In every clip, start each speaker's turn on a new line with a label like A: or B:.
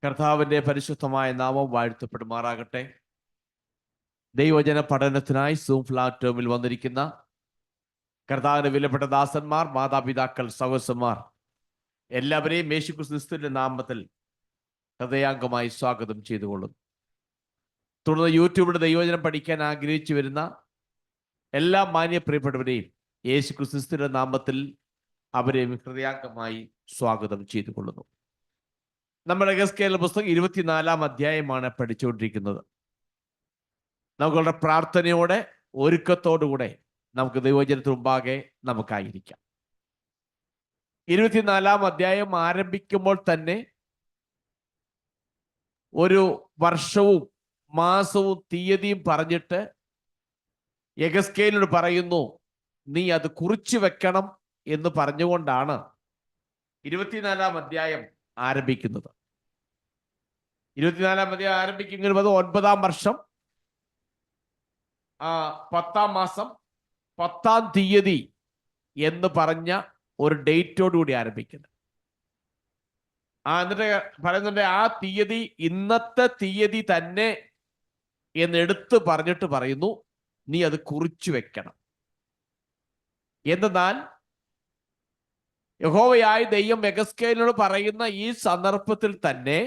A: കർത്താവിന്റെ പരിശുദ്ധമായ നാമം വാഴ്ത്തപ്പെടുമാറാകട്ടെ. ദൈവജന പഠനത്തിനായി സൂം പ്ലാറ്റ്ഫോമിൽ വന്നിരിക്കുന്ന കർത്താവിന്റെ വിലപ്പെട്ട ദാസന്മാർ, മാതാപിതാക്കൾ, സഹോദരന്മാർ എല്ലാവരെയും യേശുക്രിസ്തുവിന്റെ നാമത്തിൽ ഹൃദയാംഗമായി സ്വാഗതം ചെയ്തുകൊള്ളുന്നു. തുടർന്ന് യൂട്യൂബിൽ ദൈവജനം പഠിക്കാൻ ആഗ്രഹിച്ചു വരുന്ന എല്ലാ മാന്യ പ്രിയപ്പെട്ടവരെയും യേശുക്രിസ്തുവിന്റെ നാമത്തിൽ അവരെയും ഹൃദയാംഗമായി സ്വാഗതം ചെയ്തുകൊള്ളുന്നു. നമ്മുടെ എഹെസ്കേൽ പുസ്തകം 24 അധ്യായമാണ് പഠിച്ചുകൊണ്ടിരിക്കുന്നത്. നമുക്കുള്ള പ്രാർത്ഥനയോടെ ഒരുക്കത്തോടുകൂടെ നമുക്ക് ദൈവവചനത്തിന് മുമ്പാകെ നമുക്കായിരിക്കാം. 24 അധ്യായം ആരംഭിക്കുമ്പോൾ തന്നെ ഒരു വർഷവും മാസവും തീയതിയും പറഞ്ഞിട്ട് എഹെസ്കേലിനോട് പറയുന്നു, നീ അത് കുറിച്ചു വെക്കണം എന്ന് പറഞ്ഞുകൊണ്ടാണ് 24 അധ്യായം ആരംഭിക്കുന്നത്. 24 അധ്യായം ആരംഭിക്കുന്നത് 9-ാം വർഷം 10-ാം മാസം 10-ാം തീയതി എന്ന് പറഞ്ഞ ഒരു ഡേറ്റോടുകൂടി ആരംഭിക്കുന്നത്. എന്നിട്ട് പറയുന്നുണ്ട്, ആ തീയതി ഇന്നത്തെ തീയതി തന്നെ എന്ന് എടുത്ത് പറഞ്ഞിട്ട് പറയുന്നു, നീ അത് കുറിച്ചു വെക്കണം. എന്തെന്നാൽ യഹോവയായ ദൈവം എഹെസ്കേലിനോട് പറയുന്ന ഈ സന്ദർഭത്തിൽ തന്നെ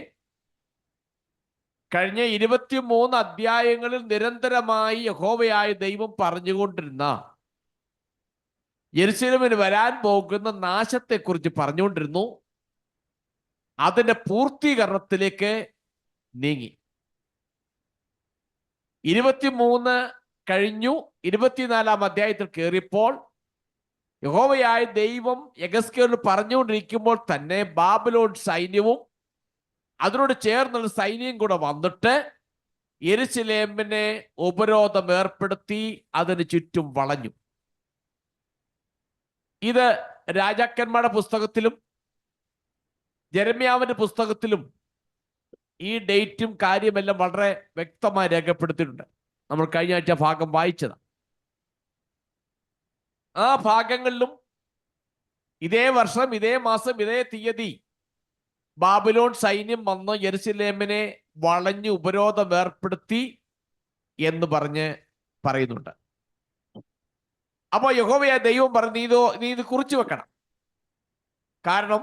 A: കഴിഞ്ഞ 23 അധ്യായങ്ങളിൽ നിരന്തരമായി യഹോവയായ ദൈവം പറഞ്ഞുകൊണ്ടിരുന്ന യെരൂശലേമിന് വരാൻ പോകുന്ന നാശത്തെക്കുറിച്ച് പറഞ്ഞുകൊണ്ടിരുന്നു. അതിന്റെ പൂർത്തീകരണത്തിലേക്ക് നീങ്ങി. 23 കഴിഞ്ഞു. 24-ാം അധ്യായത്തിൽ കയറിയപ്പോൾ യഹോവയായ ദൈവം എഹെസ്കേലിനോട് പറഞ്ഞുകൊണ്ടിരിക്കുമ്പോൾ തന്നെ ബാബിലോൺ സൈന്യവും അതിനോട് ചേർന്നുള്ള സൈന്യം കൂടെ വന്നിട്ട് യെരൂശലേമിനെ ഉപരോധം ഏർപ്പെടുത്തി അതിന് ചുറ്റും വളഞ്ഞു. ഇത് രാജാക്കന്മാരുടെ പുസ്തകത്തിലും ജെരമ്യാവിന്റെ പുസ്തകത്തിലും ഈ ഡേറ്റും കാര്യമെല്ലാം വളരെ വ്യക്തമായി രേഖപ്പെടുത്തിയിട്ടുണ്ട്. നമ്മൾ കഴിഞ്ഞ ആഴ്ച ഭാഗം വായിച്ചത്. ആ ഭാഗങ്ങളിലും ഇതേ വർഷം, ഇതേ മാസം, ഇതേ തീയതി ബാബിലോൺ സൈന്യം വന്ന് യെരൂശലേമിനെ വളഞ്ഞ് ഉപരോധം ഏർപ്പെടുത്തി എന്ന് പറയുന്നുണ്ട്. അപ്പൊ യഹോവയായ ദൈവം പറഞ്ഞു, നീ ഇത് കുറിച്ചു വെക്കണം. കാരണം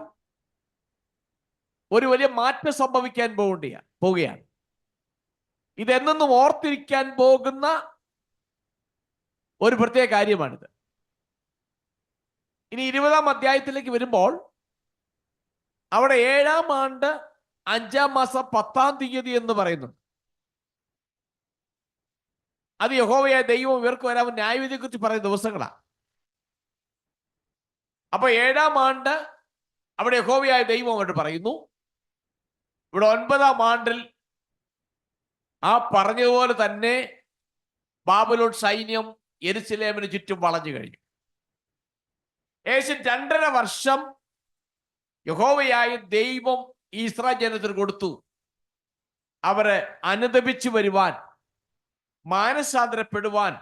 A: ഒരു വലിയ മാറ്റം സംഭവിക്കാൻ പോവുകയാണ്. ഇതെന്നും ഓർത്തിരിക്കാൻ പോകുന്ന ഒരു പ്രത്യേക കാര്യമാണിത്. ഇനി 20-ാം അധ്യായത്തിലേക്ക് വരുമ്പോൾ അവിടെ 7-ാം ആണ്ട് 5-ാം മാസം 10-ാം തീയതി എന്ന് പറയുന്നു. അത് യഹോവയായ ദൈവം ഇവർക്ക് വരാൻ ന്യായവിധിയെ കുറിച്ച് പറയുന്ന ദിവസങ്ങളാണ്. അപ്പൊ 7-ാം ആണ്ട് അവിടെ യഹോവയായ ദൈവം അങ്ങോട്ട് പറയുന്നു. ഇവിടെ 9-ാം ആണ്ടിൽ ആ പറഞ്ഞതുപോലെ തന്നെ ബാബിലോൺ സൈന്യം യെരൂശലേമിന് ചുറ്റും വളഞ്ഞു കഴിഞ്ഞു. ഏകദേശം 2.5 വർഷം യഹോവയായ ദൈവം ഇസ്രായേൽ ജനത്തിന് കൊടുത്തു. അവരെ അനുദപിച്ചു വരുവാൻ, മാനസാന്തരപ്പെടുവാൻ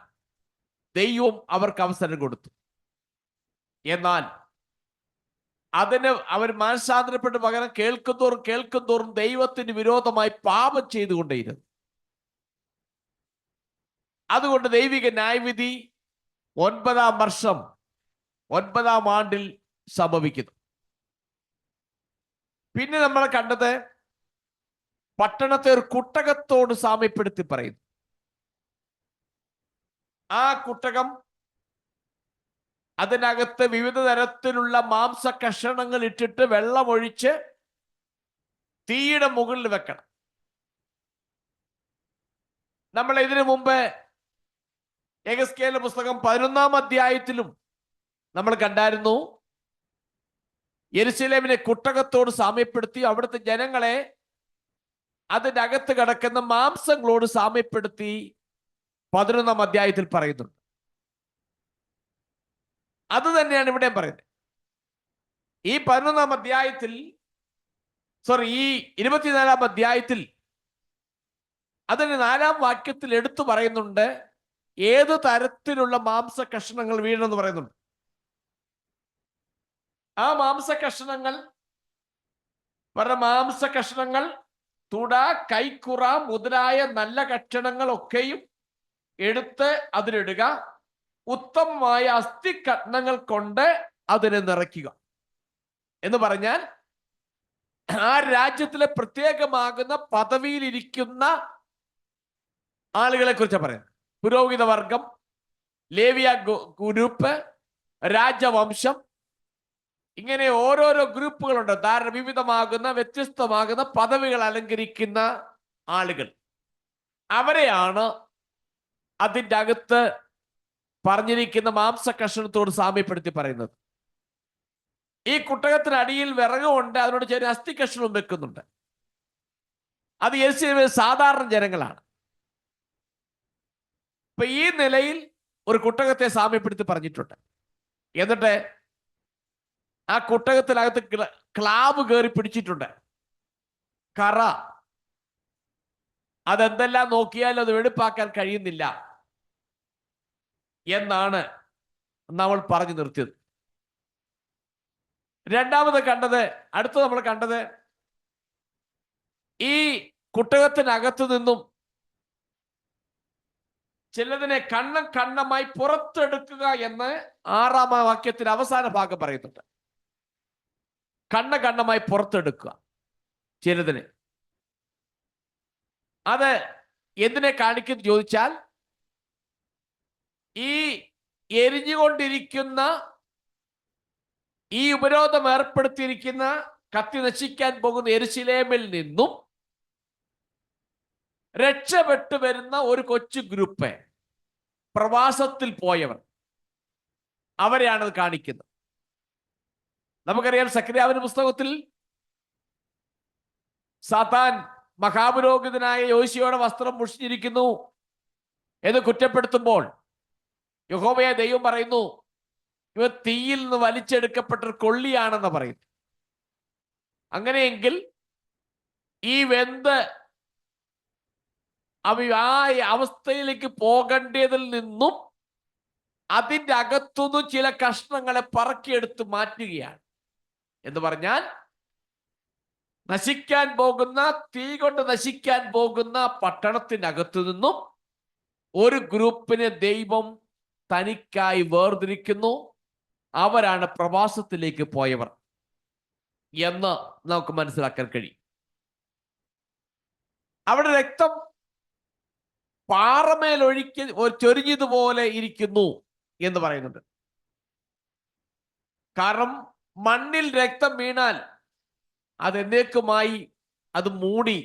A: ദൈവം അവർക്ക് അവസരം കൊടുത്തു. എന്നാൽ അതിന് അവർ മാനസാന്തരപ്പെട്ട് പകരം കേൾക്കുന്തോറും ദൈവത്തിന് വിരോധമായി പാപം ചെയ്തുകൊണ്ടേയിരുന്നു. അതുകൊണ്ട് ദൈവിക ന്യായവിധി 9-ാം വർഷം 9-ാം ആണ്ടിൽ സംഭവിക്കുന്നു. പിന്നെ നമ്മൾ കണ്ടത് പട്ടണത്തെ ഒരു കുട്ടകത്തോട് സാമ്യപ്പെടുത്തി പറയുന്നു. ആ കുട്ടകം, അതിനകത്ത് വിവിധ തരത്തിലുള്ള മാംസ കഷണങ്ങൾ ഇട്ടിട്ട് വെള്ളമൊഴിച്ച് തീയുടെ മുകളിൽ വെക്കണം. നമ്മൾ ഇതിനു മുമ്പ് എഹെസ്കേലിന്റെ പുസ്തകം 11-ാം അധ്യായത്തിലും നമ്മൾ കണ്ടായിരുന്നു. യെരൂശലേമിനെ കുട്ടകത്തോട് സാമ്യപ്പെടുത്തി അവിടുത്തെ ജനങ്ങളെ അതിൻ്റെ അകത്ത് കിടക്കുന്ന മാംസങ്ങളോട് സാമ്യപ്പെടുത്തി 11-ാം അധ്യായത്തിൽ പറയുന്നുണ്ട്. അത് തന്നെയാണ് ഇവിടെ പറയുന്നത്. ഈ 11-ാം അധ്യായത്തിൽ ഈ 24-ാം അധ്യായത്തിൽ അതിന് 4-ാം വാക്യത്തിൽ എടുത്തു പറയുന്നുണ്ട് ഏത് തരത്തിലുള്ള മാംസ കഷണങ്ങൾ വീണെന്ന് പറയുന്നുണ്ട്. ആ മാംസ കഷണങ്ങൾ തുട, കൈക്കുറ മുതലായ നല്ല കഷണങ്ങളൊക്കെയും എടുത്ത് അതിലിടുക. ഉത്തമമായ അസ്ഥി കഷ്ണങ്ങൾ കൊണ്ട് അതിനെ നിറയ്ക്കുക. എന്ന് പറഞ്ഞാൽ ആ രാജ്യത്തിലെ പ്രത്യേകമാകുന്ന പദവിയിലിരിക്കുന്ന ആളുകളെ കുറിച്ച് പറയുന്നത്. പുരോഹിത വർഗം, ലേവിയ ഗ്രൂപ്പ്, രാജവംശം, ഇങ്ങനെ ഓരോരോ ഗ്രൂപ്പുകളുണ്ട്. വിവിധമാകുന്ന വ്യത്യസ്തമാകുന്ന പദവികൾ അലങ്കരിക്കുന്ന ആളുകൾ. അവരെയാണ് അതിൻ്റെ അകത്ത് പറഞ്ഞിരിക്കുന്ന മാംസ കഷണത്തോട് സാമ്യപ്പെടുത്തി പറയുന്നത്. ഈ കുട്ടകത്തിനടിയിൽ വിറകുണ്ട്, അതിനോട് ചേർന്ന് അസ്ഥി കഷണവും വെക്കുന്നുണ്ട്. അത് യെരൂശലേമിലെ സാധാരണ ജനങ്ങളാണ്. ഇപ്പൊ ഈ നിലയിൽ ഒരു കുട്ടകത്തെ സാമ്യപ്പെടുത്തി പറഞ്ഞിട്ടുണ്ട്. എന്നിട്ട് ആ കുട്ടകത്തിനകത്ത് ക്ലാവ് കയറി പിടിച്ചിട്ടുണ്ട്, കറ. അതെന്തെല്ലാം നോക്കിയാലും അത് വെടിപ്പാക്കാൻ കഴിയുന്നില്ല എന്നാണ് നമ്മൾ പറഞ്ഞു നിർത്തിയത്. രണ്ടാമത് കണ്ടത്, അടുത്ത് നമ്മൾ കണ്ടത്, ഈ കുട്ടകത്തിനകത്തു നിന്നും ചിലതിനെ കണ്ണം കണ്ണമായി പുറത്തെടുക്കുക എന്ന് 6-ാം വാക്യത്തിന്റെ അവസാന ഭാഗം പറയുന്നുണ്ട്. കണ്ണമായി പുറത്തെടുക്കുക ചിലതിനെ. അത് എന്തിനെ കാണിക്കുന്നു ചോദിച്ചാൽ, ഈ എരിഞ്ഞുകൊണ്ടിരിക്കുന്ന, ഈ ഉപരോധം ഏർപ്പെടുത്തിയിരിക്കുന്ന, കത്തി നശിക്കാൻ പോകുന്ന യെരൂശലേമിൽ നിന്നും രക്ഷപ്പെട്ടു വരുന്ന ഒരു കൊച്ചു ഗ്രൂപ്പ്, പ്രവാസത്തിൽ പോയവർ, അവരെയാണത് കാണിക്കുന്നത്. നമുക്കറിയാം, സക്കറിയാവിന്റെ പുസ്തകത്തിൽ സാത്താൻ മഹാപുരോഹിതനായ യോശുവയുടെ വസ്ത്രം മുഷിഞ്ഞിരിക്കുന്നു എന്ന് കുറ്റപ്പെടുത്തുമ്പോൾ യഹോവയായ ദൈവം പറയുന്നു, ഇവ തീയിൽ നിന്ന് വലിച്ചെടുക്കപ്പെട്ട കൊള്ളിയാണെന്ന് പറയുന്നു. അങ്ങനെയെങ്കിൽ ഈ വെന്ത് ആ അവസ്ഥയിലേക്ക് പോകേണ്ടതിൽ നിന്നും അതിൻ്റെ അകത്തുനിന്നും ചില കഷ്ണങ്ങളെ പറക്കിയെടുത്ത് മാറ്റുകയാണ്. എന്ന് പറഞ്ഞാൽ, നശിക്കാൻ പോകുന്ന, തീ കൊണ്ട് നശിക്കാൻ പോകുന്ന പട്ടണത്തിനകത്തു നിന്നും ഒരു ഗ്രൂപ്പിനെ ദൈവം തനിക്കായി വേർതിരിക്കുന്നു. അവരാണ് പ്രവാസത്തിലേക്ക് പോയവർ എന്ന് നമുക്ക് മനസ്സിലാക്കാൻ കഴിയും. അവിടെ രക്തം പാറമേലൊഴിക്ക് ചൊരിഞ്ഞതുപോലെ ഇരിക്കുന്നു എന്ന് പറയുന്നുണ്ട്. കാരണം മണ്ണിൽ രക്തം വീണാൽ അത് എന്നേക്കുമായി അത് മൂടി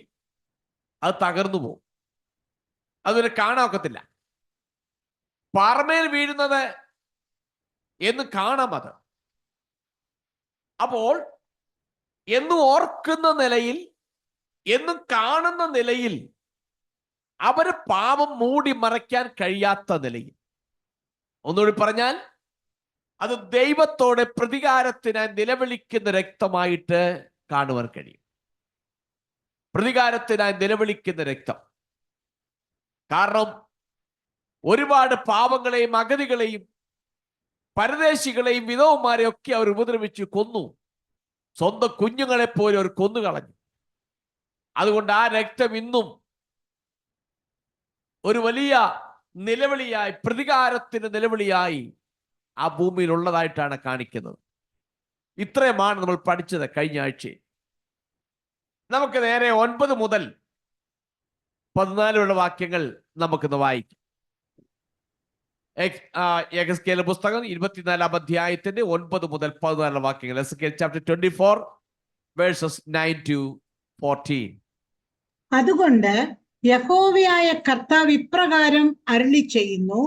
A: അത് തകർന്നു പോകും, അതിനെ കാണാക്കത്തില്ല. പാറമേൽ വീഴുന്നത് എന്ന് കാണാം. അത് അപ്പോൾ എന്നും ഓർക്കുന്ന നിലയിൽ, എന്നും കാണുന്ന നിലയിൽ, അവര് പാപം മൂടി മറയ്ക്കാൻ കഴിയാത്ത നിലയിൽ, ഒന്നുകൂടി പറഞ്ഞാൽ, അത് ദൈവത്തോടെ പ്രതികാരത്തിനായി നിലവിളിക്കുന്ന രക്തമായിട്ട് കാണുവാൻ കഴിയും. പ്രതികാരത്തിനായി നിലവിളിക്കുന്ന രക്തം. കാരണം ഒരുപാട് പാവങ്ങളെയും അഗതികളെയും പരദേശികളെയും വിധവന്മാരെയും ഒക്കെ അവർ ഉപദ്രവിച്ചു കൊന്നു. സ്വന്തം കുഞ്ഞുങ്ങളെ പോലെ അവർ കൊന്നുകളഞ്ഞു. അതുകൊണ്ട് ആ രക്തം ഇന്നും ഒരു വലിയ നിലവിളിയായി, പ്രതികാരത്തിന് നിലവിളിയായി ആ ഭൂമിയിൽ ഉള്ളതായിട്ടാണ് കാണിക്കുന്നത്. ഇത്രയുമാണ് നമ്മൾ പഠിച്ചത് കഴിഞ്ഞ ആഴ്ച. നമുക്ക് നേരെ 9 മുതൽ 14 വാക്യങ്ങൾ നമുക്കിന്ന് വായിക്കാം. യെഹെസ്കേൽ പുസ്തകം 24-ാം അധ്യായത്തിന്റെ 9 മുതൽ 14 വാക്യങ്ങൾ. യെഹെസ്കേൽ ചാപ്റ്റർ 24 വേഴ്സസ് 9 to 14.
B: അതുകൊണ്ട് യഹോവയായ കർത്താവ് ഇപ്രകാരം അരുളി ചെയ്യുന്നു,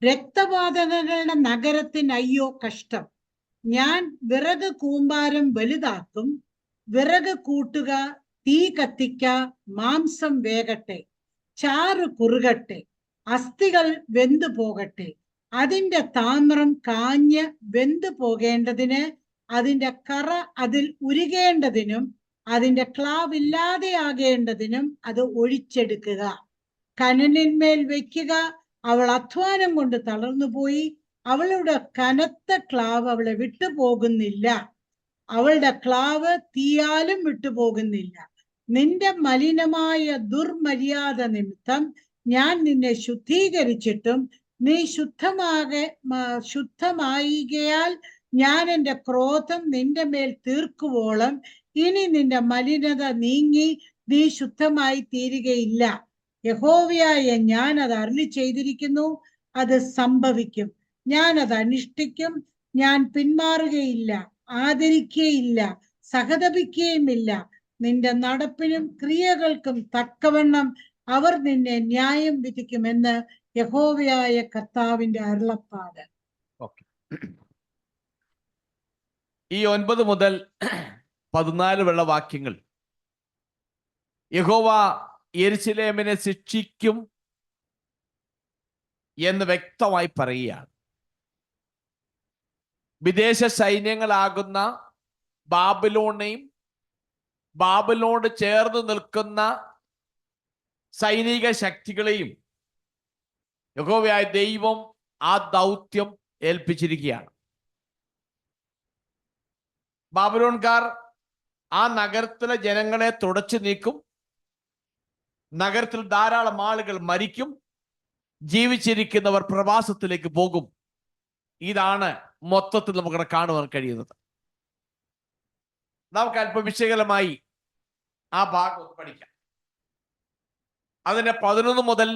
B: രക്തപാതകങ്ങളുടെ നഗരത്തിന് അയ്യോ കഷ്ടം. ഞാൻ വിറക് കൂമ്പാരം വലുതാക്കും, വിറക് കൂട്ടുക, തീ കത്തിക്ക, മാംസം വേകട്ടെ, ചാറ് കുറുകട്ടെ, അസ്ഥികൾ വെന്തു പോകട്ടെ. അതിന്റെ താമ്രം കാഞ്ഞ് വെന്തു പോകേണ്ടതിന്, അതിന്റെ കറ അതിൽ ഉരുകേണ്ടതിനും, അതിന്റെ ക്ലാവില്ലാതെയാകേണ്ടതിനും അത് ഒഴിച്ചെടുക്കുക. കനലിന്മേൽ വെക്കുക. അവൾ അധ്വാനം കൊണ്ട് തളർന്നുപോയി. അവളുടെ കനത്ത ക്ലാവ് അവളെ വിട്ടുപോകുന്നില്ല. അവളുടെ ക്ലാവ് തീയാലും വിട്ടുപോകുന്നില്ല. നിന്റെ മലിനമായ ദുർമര്യാദ നിമിത്തം ഞാൻ നിന്നെ ശുദ്ധീകരിച്ചിട്ടും നീ ശുദ്ധമായികയാൽ ഞാൻ എൻ്റെ ക്രോധം നിന്റെ മേൽ തീർക്കുവോളം ഇനി നിന്റെ മലിനത നീങ്ങി നീ ശുദ്ധമായി തീരുകയില്ല. യഹോവയായ ഞാൻ അത് അരുളി ചെയ്തിരിക്കുന്നു, അത് സംഭവിക്കും. ഞാൻ അത് അനുഷ്ഠിക്കും. ഞാൻ പിന്മാറുകയില്ല, ആദരിക്കുകയില്ല, സഹതപിക്കുകയുമില്ല. നിന്റെ നടപ്പിനും ക്രിയകൾക്കും തക്കവണ്ണം അവർ നിന്നെ ന്യായം വിധിക്കുമെന്ന് യഹോവയായ കർത്താവിന്റെ അരുളപ്പാട്.
A: ഈ 9 മുതൽ 14 വരെയുള്ള വാക്യങ്ങൾ യഹോവ യെരൂശലേമിനെ ശിക്ഷിക്കും എന്ന് വ്യക്തമായി പറയുകയാണ്. വിദേശ സൈന്യങ്ങളാകുന്ന ബാബിലോണെയും ബാബിലോണ് ചേർന്ന് നിൽക്കുന്ന സൈനിക ശക്തികളെയും യഹോവയായ ദൈവം ആ ദൗത്യം ഏൽപ്പിച്ചിരിക്കുകയാണ്. ബാബിലോൺകാർ ആ നഗരത്തിലെ ജനങ്ങളെ തുടച്ചു നീക്കും. നഗരത്തിൽ ധാരാളം ആളുകൾ മരിക്കും. ജീവിച്ചിരിക്കുന്നവർ പ്രവാസത്തിലേക്ക് പോകും. ഇതാണ് മൊത്തത്തിൽ നമുക്ക് കാണുവാൻ കഴിയുന്നത്. നമുക്ക് അല്പം വിശകലമായി ആ ഭാഗം പഠിക്കാം. അതിന്റെ 11 മുതൽ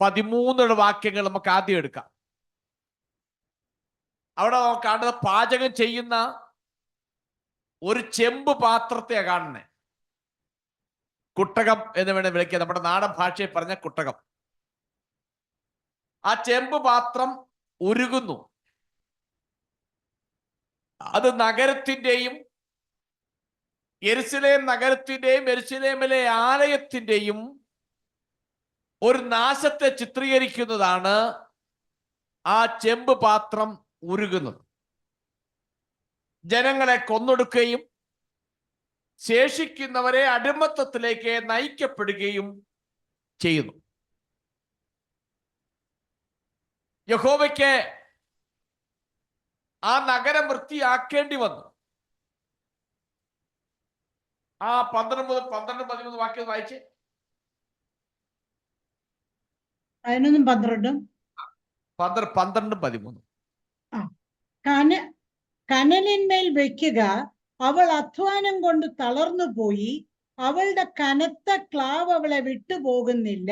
A: 13 വാക്യങ്ങൾ നമുക്ക് ആദ്യം എടുക്കാം. അവിടെ നമുക്ക് കാണുന്നത് പാചകം ചെയ്യുന്ന ഒരു ചെമ്പ് പാത്രത്തെ കാണുന്നേ. കുട്ടകം എന്ന് വേണേൽ വിളിക്കുക, നമ്മുടെ നാടൻ ഭാഷയിൽ പറഞ്ഞ കുട്ടകം. ആ ചെമ്പ് പാത്രം ഉരുകുന്നു. അത് നഗരത്തിന്റെയും യെരൂശലേം നഗരത്തിന്റെയും യെരൂശലേമിലെ ആലയത്തിന്റെയും ഒരു നാശത്തെ ചിത്രീകരിക്കുന്നതാണ് ആ ചെമ്പ് പാത്രം ഉരുകുന്നത്. ജനങ്ങളെ കൊന്നൊടുക്കുകയും ശേഷിക്കുന്നവരെ അടിമത്തത്തിലേക്ക് നയിക്കപ്പെടുകയും ചെയ്യുന്നു. യഹോവയ്ക്ക് ആ നഗരം വൃത്തിയാക്കേണ്ടി വന്നു. ആ 12 മുതൽ 13 വാക്യം വായിച്ച്.
B: 11, 12.
A: 12, 13.
B: കനലിന്മേൽ വെക്കുക, അവൾ അധ്വാനം കൊണ്ട് തളർന്നു പോയി. അവളുടെ കനത്ത ക്ലാവ് അവളെ വിട്ടുപോകുന്നില്ല.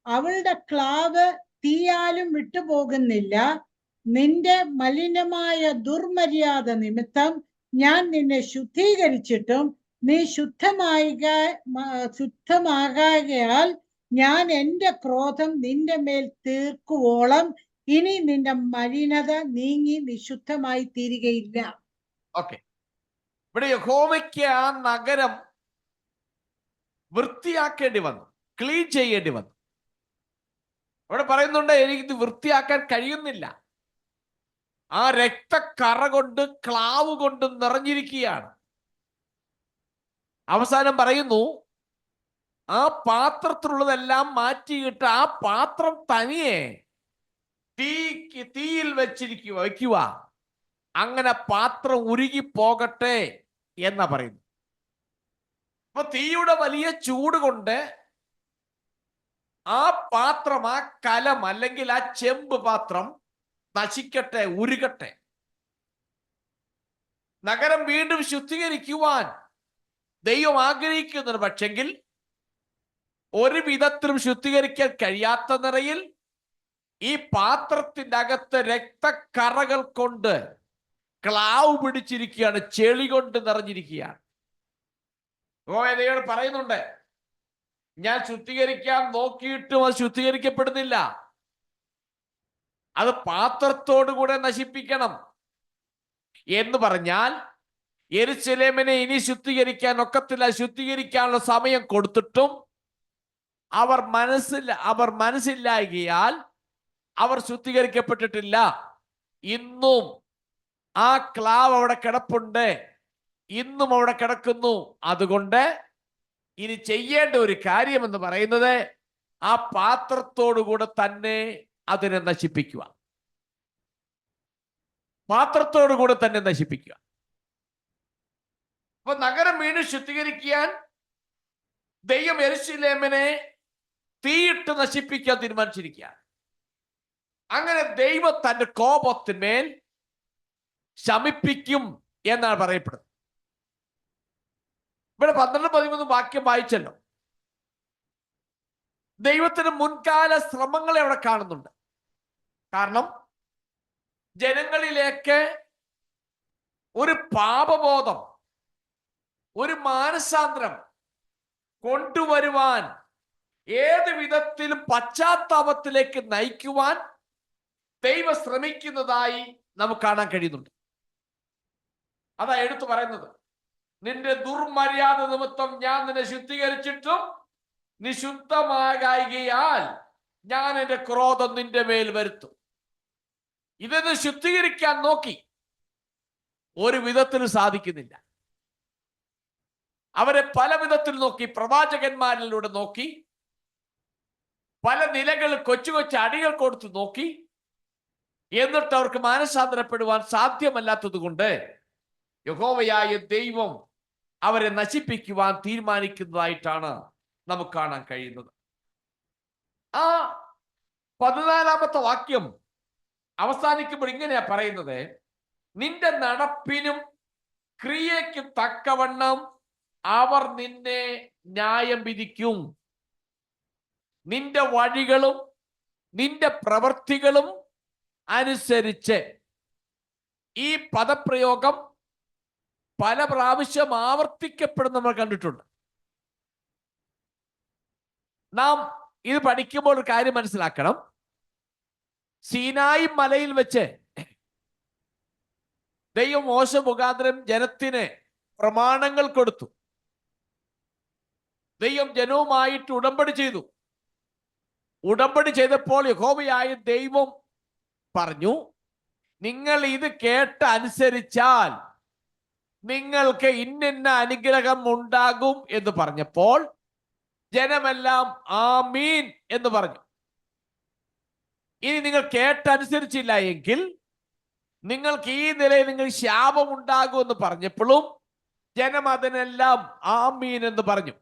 B: അവളുടെ ക്ലാവ് തീയാലും വിട്ടുപോകുന്നില്ല. നിന്റെ മലിനമായ ദുർമര്യാദ നിമിത്തം ഞാൻ നിന്നെ ശുദ്ധീകരിച്ചിട്ടും നീ ശുദ്ധമാകായാൽ ഞാൻ എൻ്റെ ക്രോധം നിന്റെ മേൽ തീർക്കുവോളം ഇനി നിന്റെ മലിനത നീങ്ങി നിശുദ്ധമായി തീരുകയില്ല.
A: ഓക്കെ, ഇവിടെ യഹോവയ്ക്ക് ആ നഗരം വൃത്തിയാക്കേണ്ടി വന്നു, ക്ലീൻ ചെയ്യേണ്ടി വന്നു. അവിടെ പറയുന്നുണ്ട്, എനിക്കിത് വൃത്തിയാക്കാൻ കഴിയുന്നില്ല. ആ രക്തക്കറ കൊണ്ട് ക്ലാവ് കൊണ്ട് നിറഞ്ഞിരിക്കുകയാണ്. അവസാനം പറയുന്നു, ആ പാത്രത്തിലുള്ളതെല്ലാം മാറ്റിയിട്ട് ആ പാത്രം തനിയെ തീയിൽ വയ്ക്കുക. അങ്ങനെ പാത്രം ഉരുകി പോകട്ടെ എന്നാ പറയുന്നു. അപ്പൊ തീയുടെ വലിയ ചൂട് കൊണ്ട് ആ പാത്രം, ആ കലം അല്ലെങ്കിൽ ആ ചെമ്പ് പാത്രം നശിക്കട്ടെ, ഉരുകട്ടെ. നഗരം വീണ്ടും ശുദ്ധീകരിക്കുവാൻ ദൈവം ആഗ്രഹിക്കുന്നുണ്ട്. പക്ഷെങ്കിൽ ഒരു വിധത്തിലും ശുദ്ധീകരിക്കാൻ കഴിയാത്ത നിലയിൽ ഈ പാത്രത്തിന്റെ അകത്ത് രക്തക്കറകൾ കൊണ്ട് ക്ലാവ് പിടിച്ചിരിക്കുകയാണ്, ചെളി കൊണ്ട് നിറഞ്ഞിരിക്കുകയാണ്. ദൈവം പറയുന്നുണ്ട്, ഞാൻ ശുദ്ധീകരിക്കാൻ നോക്കിയിട്ടും അത് ശുദ്ധീകരിക്കപ്പെടുന്നില്ല. അത് പാത്രത്തോടു കൂടെ നശിപ്പിക്കണം എന്ന് പറഞ്ഞാൽ യെരൂശലേമിനെ ഇനി ശുദ്ധീകരിക്കാൻ ഒക്കത്തില്ല. ശുദ്ധീകരിക്കാനുള്ള സമയം കൊടുത്തിട്ടും അവർ മനസ്സിലാകിയാൽ അവർ ശുദ്ധീകരിക്കപ്പെട്ടിട്ടില്ല. ഇന്നും ആ ക്ലാവ് അവിടെ കിടപ്പുണ്ട്, ഇന്നും അവിടെ കിടക്കുന്നു. അതുകൊണ്ട് ഇനി ചെയ്യേണ്ട ഒരു കാര്യം എന്ന് പറയുന്നത് ആ പാത്രത്തോടുകൂടെ തന്നെ അതിനെ നശിപ്പിക്കുക. പാത്രത്തോടുകൂടെ തന്നെ നശിപ്പിക്കുക. അപ്പൊ നഗരം വീണ്ടും ശുദ്ധീകരിക്കാൻ ദൈവം യെരൂശലേമിനെ തീയിട്ട് നശിപ്പിക്കാൻ തീരുമാനിച്ചിരിക്കുക. അങ്ങനെ ദൈവം തന്റെ കോപത്തിന്മേൽ ശമിപ്പിക്കും എന്നാണ് പറയപ്പെടുന്നത്. ഇവിടെ 12-13 വാക്യം വായിച്ചല്ലോ. ദൈവത്തിന് മുൻകാല ശ്രമങ്ങളെ അവിടെ കാണുന്നുണ്ട്. കാരണം ജനങ്ങളിലേക്ക് ഒരു പാപബോധം, ഒരു മാനസാന്തരം കൊണ്ടുവരുവാൻ, ഏത് വിധത്തിലും പശ്ചാത്താപത്തിലേക്ക് നയിക്കുവാൻ ദൈവം ശ്രമിക്കുന്നതായി നമുക്ക് കാണാൻ കഴിയുന്നുണ്ട്. അതാ എടുത്തു പറയുന്നത്, നിന്റെ ദുർമര്യാദ നിമിത്തം ഞാൻ നിന്നെ ശുദ്ധീകരിച്ചിട്ടും നിശുദ്ധമാകായികയാൽ ഞാൻ എന്റെ ക്രോധം നിന്റെ മേൽ വരുത്തും. ഇതൊന്ന് ശുദ്ധീകരിക്കാൻ നോക്കി, ഒരു വിധത്തിലും സാധിക്കുന്നില്ല. അവരെ പല വിധത്തിൽ നോക്കി, പ്രവാചകന്മാരിലൂടെ നോക്കി, പല നിലകളിൽ കൊച്ചു കൊച്ചു അടികൾ കൊടുത്ത് നോക്കി, എന്നിട്ട് അവർക്ക് മാനസാന്തരപ്പെടുവാൻ സാധ്യമല്ലാത്തത് കൊണ്ട് യഹോവയായ ദൈവം അവരെ നശിപ്പിക്കുവാൻ തീരുമാനിക്കുന്നതായിട്ടാണ് നമുക്ക് കാണാൻ കഴിയുന്നത്. ആ 14-ാമത്തെ വാക്യം അവസാനിക്കുമ്പോൾ ഇങ്ങനെയാ പറയുന്നത്, നിന്റെ നടപ്പിനും ക്രിയയ്ക്കും തക്കവണ്ണം അവർ നിന്നെ ന്യായം വിധിക്കും. നിന്റെ വഴികളും നിന്റെ പ്രവൃത്തികളും അനുസരിച്ച്. ഈ പദപ്രയോഗം പല പ്രാവശ്യം ആവർത്തിക്കപ്പെടുന്ന നമ്മൾ കണ്ടിട്ടുണ്ട്. നാം ഇത് പഠിക്കുമ്പോൾ ഒരു കാര്യം മനസ്സിലാക്കണം. സീനായി മലയിൽ വെച്ച് ദൈവം മോശ മുഖാന്തരം ജനത്തിന് പ്രമാണങ്ങൾ കൊടുത്തു. ദൈവം ജനവുമായിട്ട് ഉടമ്പടി ചെയ്തു. ഉടമ്പടി ചെയ്തപ്പോൾ യഹോവയായ ദൈവം പറഞ്ഞു, നിങ്ങൾ ഇത് കേട്ട് അനുസരിച്ചാൽ നിങ്ങൾക്ക് ഇന്ന അനുഗ്രഹം ഉണ്ടാകും എന്ന് പറഞ്ഞപ്പോൾ ജനമെല്ലാം ആമീൻ എന്ന് പറഞ്ഞു. ഇനി നിങ്ങൾ കേട്ടനുസരിച്ചില്ല എങ്കിൽ നിങ്ങൾക്ക് ഈ നിലയിൽ നിങ്ങൾ ശാപം ഉണ്ടാകും എന്ന് പറഞ്ഞപ്പോഴും ജനം അതിനെല്ലാം ആമീൻ എന്ന് പറഞ്ഞു.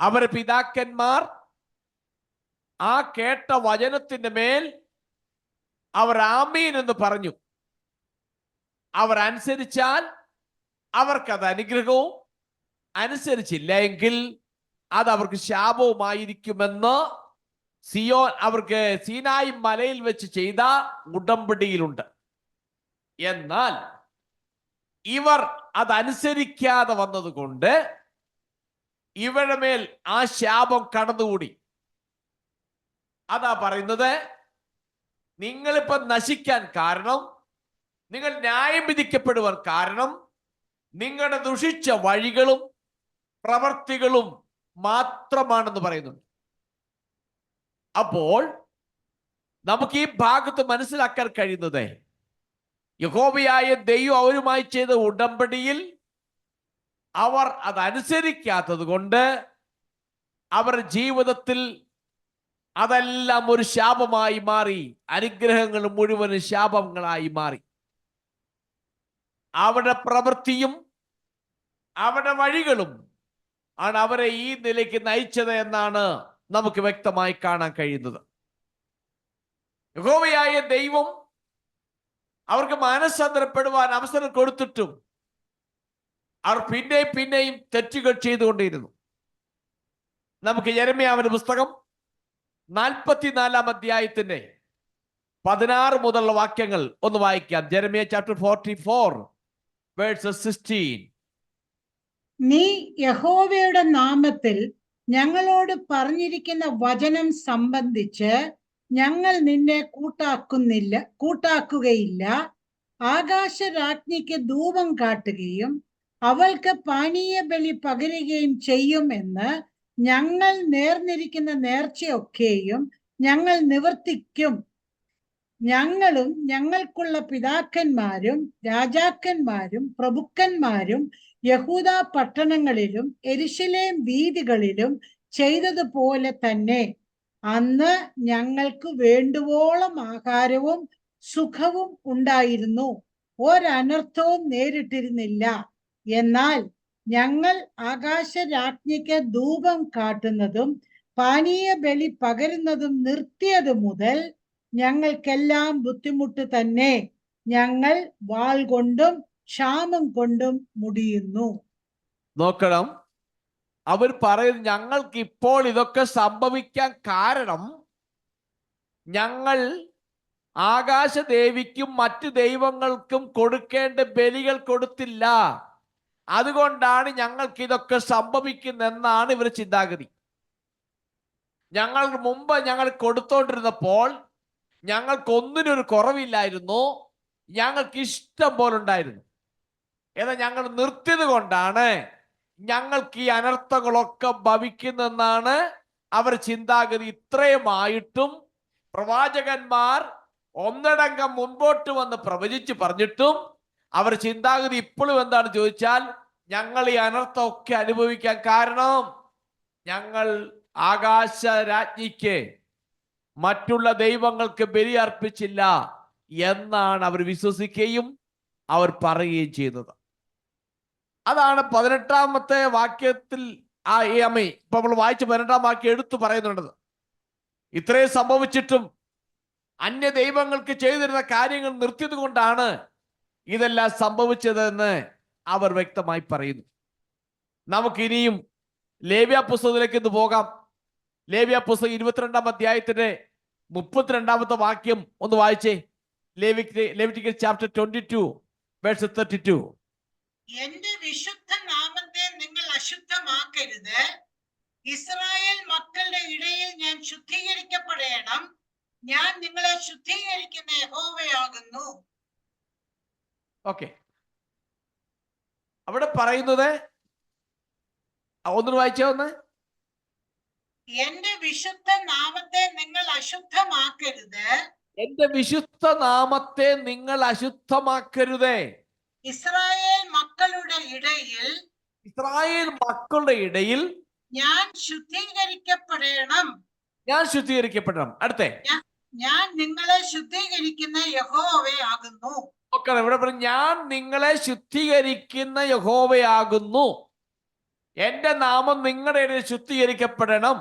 A: അവരുടെ പിതാക്കന്മാർ ആ കേട്ട വചനത്തിന്റെ മേൽ അവർ ആമീൻ എന്ന് പറഞ്ഞു. അവർ അനുസരിച്ചാൽ അവർക്കത് അനുഗ്രഹവും, അനുസരിച്ചില്ല എങ്കിൽ അത് അവർക്ക് ശാപവുമായിരിക്കുമെന്ന് സിയോൻ അവർക്ക് സീനായി മലയിൽ വെച്ച് ചെയ്ത ഉടമ്പടിയിലുണ്ട്. എന്നാൽ ഇവർ അതനുസരിക്കാതെ വന്നതുകൊണ്ട് ഇവരുടെ മേൽ ആ ശാപം കടന്നുകൂടി. അതാ പറയുന്നത്, നിങ്ങളിപ്പോ നശിക്കാൻ കാരണം, നിങ്ങൾ ന്യായം വിധിക്കപ്പെടുവാൻ കാരണം നിങ്ങളുടെ ദുഷിച്ച വഴികളും പ്രവർത്തികളും മാത്രമാണെന്ന് പറയുന്നുണ്ട്. അപ്പോൾ നമുക്ക് ഈ ഭാഗത്ത് മനസ്സിലാക്കാൻ കഴിയുന്നത്, യഹോവയായ ദൈവം അവരുമായി ചെയ്ത ഉടമ്പടിയിൽ അവർ അതനുസരിക്കാത്തത് കൊണ്ട് അവരുടെ ജീവിതത്തിൽ അതെല്ലാം ഒരു ശാപമായി മാറി, അനുഗ്രഹങ്ങൾ മുഴുവനും ശാപങ്ങളായി മാറി. അവരുടെ പ്രവൃത്തിയും അവരുടെ വഴികളും ആണ് അവരെ ഈ നിലയ്ക്ക് നയിച്ചത് എന്നാണ് നമുക്ക് വ്യക്തമായി കാണാൻ കഴിയുന്നത്. യഹോവയായ ദൈവം അവർക്ക് മാനസാന്തരപ്പെടുവാൻ അവസരം കൊടുത്തിട്ടും അവർ പിന്നെയും തെറ്റുകൾ ചെയ്തുകൊണ്ടിരുന്നു. നമുക്ക് യെരമ്യാവിന്റെ പുസ്തകം 44-ാം അധ്യായത്തിന്റെ 16 മുതലുള്ള വാക്യങ്ങൾ ഒന്ന് വായിക്കാം. Jeremiah chapter 44 versus 16.
B: നീ യഹോവയുടെ നാമത്തിൽ ഞങ്ങളോട് പറഞ്ഞിരിക്കുന്ന വചനം സംബന്ധിച്ച് ഞങ്ങൾ നിന്നെ കൂട്ടാക്കുകയില്ല. ആകാശരാജ്ഞിക്ക് ധൂപം കാട്ടുകയും അവൾക്ക് പാനീയ ബലി പകരുകയും ചെയ്യുമെന്ന് ഞങ്ങൾ നേർന്നിരിക്കുന്ന നേർച്ചയൊക്കെയും ഞങ്ങൾ നിവർത്തിക്കും. ഞങ്ങളും ഞങ്ങൾക്കുള്ള പിതാക്കന്മാരും രാജാക്കന്മാരും പ്രഭുക്കന്മാരും യഹൂദ പട്ടണങ്ങളിലും യെരൂശലേം വീഥികളിലും ചെയ്തതുപോലെ തന്നെ. അന്ന് ഞങ്ങൾക്ക് വേണ്ടുവോളം ആഹാരവും സുഖവും ഉണ്ടായിരുന്നു, ഒരനർത്ഥവും നേരിട്ടിരുന്നില്ല. എന്നാൽ ഞങ്ങൾ ആകാശരാജ്ഞിക്ക് ധൂപം കാട്ടുന്നതും പാനീയ ബലി പകരുന്നതും നിർത്തിയത് മുതൽ ഞങ്ങൾക്കെല്ലാം ബുദ്ധിമുട്ട് തന്നെ. ഞങ്ങൾ വാൾ കൊണ്ടും ക്ഷാമം കൊണ്ടും മുടിയുന്നു.
A: നോക്കണം, അവർ പറയുന്നു ഞങ്ങൾക്ക് ഇപ്പോൾ ഇതൊക്കെ സംഭവിക്കാൻ കാരണം ഞങ്ങൾ ആകാശദേവിക്കും മറ്റു ദൈവങ്ങൾക്കും കൊടുക്കേണ്ട ബലികൾ കൊടുത്തില്ല, അതുകൊണ്ടാണ് ഞങ്ങൾക്ക് ഇതൊക്കെ സംഭവിക്കുന്നെന്നാണ് ഇവർ ചിന്താഗതി. ഞങ്ങൾ മുമ്പ് ഞങ്ങൾ കൊടുത്തോണ്ടിരുന്നപ്പോൾ ഞങ്ങൾക്കൊന്നിനൊരു കുറവില്ലായിരുന്നു, ഞങ്ങൾക്ക് ഇഷ്ടം പോലെ ഉണ്ടായിരുന്നു. എന്നാൽ ഞങ്ങൾ നിർത്തിയത് കൊണ്ടാണ് ഞങ്ങൾക്ക് ഈ അനർത്ഥങ്ങളൊക്കെ ഭവിക്കുന്നെന്നാണ് അവർ ചിന്താഗതി. ഇത്രയുമായിട്ടും പ്രവാചകന്മാർ ഒന്നടങ്കം മുൻപോട്ട് വന്ന് പ്രവചിച്ച് പറഞ്ഞിട്ടും അവർ ചിന്താഗതി ഇപ്പോഴും എന്താണ് ചോദിച്ചാൽ, ഞങ്ങൾ ഈ അനർത്ഥമൊക്കെ അനുഭവിക്കാൻ കാരണം ഞങ്ങൾ ആകാശരാജ്ഞിക്ക് മറ്റുള്ള ദൈവങ്ങൾക്ക് ബലി അർപ്പിച്ചില്ല എന്നാണ് അവർ വിശ്വസിക്കുകയും അവർ പറയുകയും ചെയ്യുന്നത്. അതാണ് 18-ാമത്തെ വാക്യത്തിൽ ഇപ്പൊ നമ്മൾ വായിച്ച 18-ാം വാക്യം എടുത്തു പറയുന്നുണ്ടത്. ഇത്രയും സംഭവിച്ചിട്ടും അന്യ ദൈവങ്ങൾക്ക് ചെയ്തിരുന്ന കാര്യങ്ങൾ നിർത്തിയത് കൊണ്ടാണ് ഇതെല്ലാം സംഭവിച്ചതെന്ന് അവർ വ്യക്തമായി പറയുന്നു. നമുക്കിനിയും ലേവ്യ പുസ്തകത്തിലേക്ക് ഇന്ന് പോകാം. ലേവ്യ പുസ്തകം 22-ാം അധ്യായത്തിന്റെ 32-ാമത്തെ വാക്യം ഒന്ന് വായിച്ചേ. Leviticus chapter 22 verse 32.
B: എന്റെ വിശുദ്ധ നാമത്തെ നിങ്ങൾ അശുദ്ധമാക്കരുത്. ഇസ്രായേൽ മക്കളുടെ ഇടയിൽ ഞാൻ ശുദ്ധീകരിക്കപ്പെടണം. ഞാൻ നിങ്ങളെ ശുദ്ധീകരിക്കുന്ന യഹോവയാകുന്നു.
A: ഓക്കെ, അവിടെ പറയുന്നത് ഒന്നും വായിച്ചേ ഒന്ന്.
B: എന്റെ വിശുദ്ധ നാമത്തെ നിങ്ങൾ അശുദ്ധമാക്കരുത്.
A: എന്റെ വിശുദ്ധ നാമത്തെ നിങ്ങൾ അശുദ്ധമാക്കരുതേ.
B: ഇസ്രായേൽ മക്കളുടെ ഇടയിൽ ഞാൻ ശുദ്ധീകരിക്കപ്പെടണം.
A: ഞാൻ ശുദ്ധീകരിക്കപ്പെടണം. അടുത്തേ,
B: ഞാൻ നിങ്ങളെ ശുദ്ധീകരിക്കുന്ന യഹോവയാകുന്നു.
A: നോക്കണം, ഇവിടെ പറഞ്ഞു ഞാൻ നിങ്ങളെ ശുദ്ധീകരിക്കുന്ന യഹോവയാകുന്നു. എന്റെ നാമം നിങ്ങളുടെ ഇടയിൽ ശുദ്ധീകരിക്കപ്പെടണം.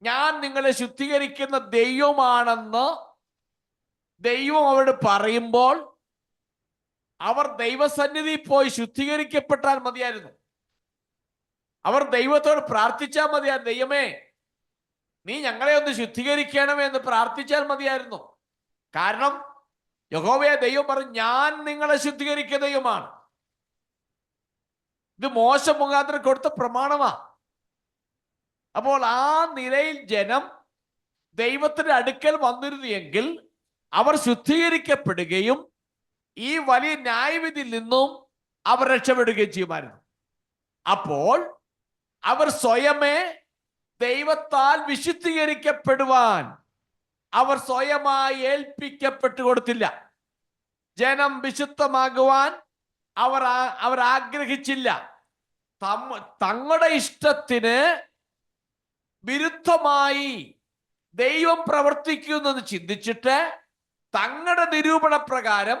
A: ഞാൻ നിങ്ങളെ ശുദ്ധീകരിക്കുന്ന ദൈവമാണെന്ന് ദൈവം അവരോട് പറയുമ്പോൾ അവർ ദൈവസന്നിധി പോയി ശുദ്ധീകരിക്കപ്പെട്ടാൽ മതിയായിരുന്നു. അവർ ദൈവത്തോട് പ്രാർത്ഥിച്ചാൽ മതിയായിരുന്നു, ദൈവമേ നീ ഞങ്ങളെ ഒന്ന് ശുദ്ധീകരിക്കണമേ എന്ന് പ്രാർത്ഥിച്ചാൽ മതിയായിരുന്നു. കാരണം യഹോവയെ ദൈവം പറഞ്ഞു ഞാൻ നിങ്ങളെ ശുദ്ധീകരിക്കുന്ന ദൈവമാണ്. ഇത് മോശ മുഖാന്തരം കൊടുത്ത പ്രമാണമാ. അപ്പോൾ ആ നിലയിൽ ജനം ദൈവത്തിന്റെ അടുക്കൽ വന്നിരുന്നു എങ്കിൽ അവർ ശുദ്ധീകരിക്കപ്പെടുകയും ഈ വലിയ ന്യായവിധിയിൽ നിന്നും അവർ രക്ഷപ്പെടുകയും ചെയ്യുമായിരുന്നു. അപ്പോൾ അവർ സ്വയമേ ദൈവത്താൽ വിശുദ്ധീകരിക്കപ്പെടുവാൻ അവർ സ്വയമായി ഏൽപ്പിക്കപ്പെട്ടു കൊടുത്തില്ല. ജനം വിശുദ്ധമാകുവാൻ അവർ ആഗ്രഹിച്ചില്ല. തങ്ങളുടെ ഇഷ്ടത്തിന് വിരുദ്ധമായി ദൈവം പ്രവർത്തിക്കുന്നെന്ന് ചിന്തിച്ചിട്ട് തങ്ങളുടെ നിരൂപണ പ്രകാരം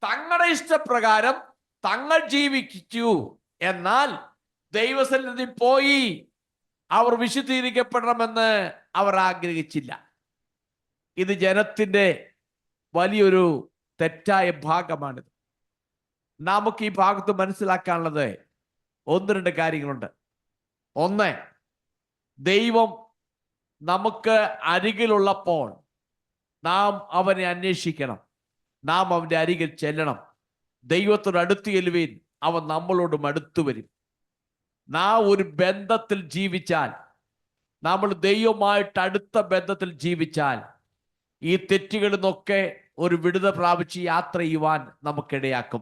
A: തങ്ങളുടെ ഇഷ്ടപ്രകാരം തങ്ങൾ ജീവിച്ചു. എന്നാൽ ദൈവസന്നിധി പോയി അവർ വിശുദ്ധീകരിക്കപ്പെടണമെന്ന് അവർ ആഗ്രഹിച്ചില്ല. ഇത് ജനത്തിന്റെ വലിയൊരു തെറ്റായ ഭാഗമാണിത്. നമുക്ക് ഈ ഭാഗത്ത് മനസ്സിലാക്കാനുള്ളത് ഒന്ന് രണ്ട് കാര്യങ്ങളുണ്ട്. ഒന്ന്, ദൈവം നമുക്ക് അരികിലുള്ളപ്പോൾ നാം അവനെ അന്വേഷിക്കണം, നാം അവന്റെ അരികിൽ ചെല്ലണം. ദൈവത്തോട് അടുത്ത് ചെല്ലുവീൻ, അവൻ നമ്മളോടും അടുത്തു വരും. നാം ഒരു ബന്ധത്തിൽ ജീവിച്ചാൽ, നമ്മൾ ദൈവമായിട്ട് അടുത്ത ബന്ധത്തിൽ ജീവിച്ചാൽ ഈ തെറ്റുകളിൽ നിന്നൊക്കെ ഒരു വിടുതൽ പ്രാപിച്ച് യാത്ര ചെയ്യുവാൻ നമുക്കിടയാക്കും.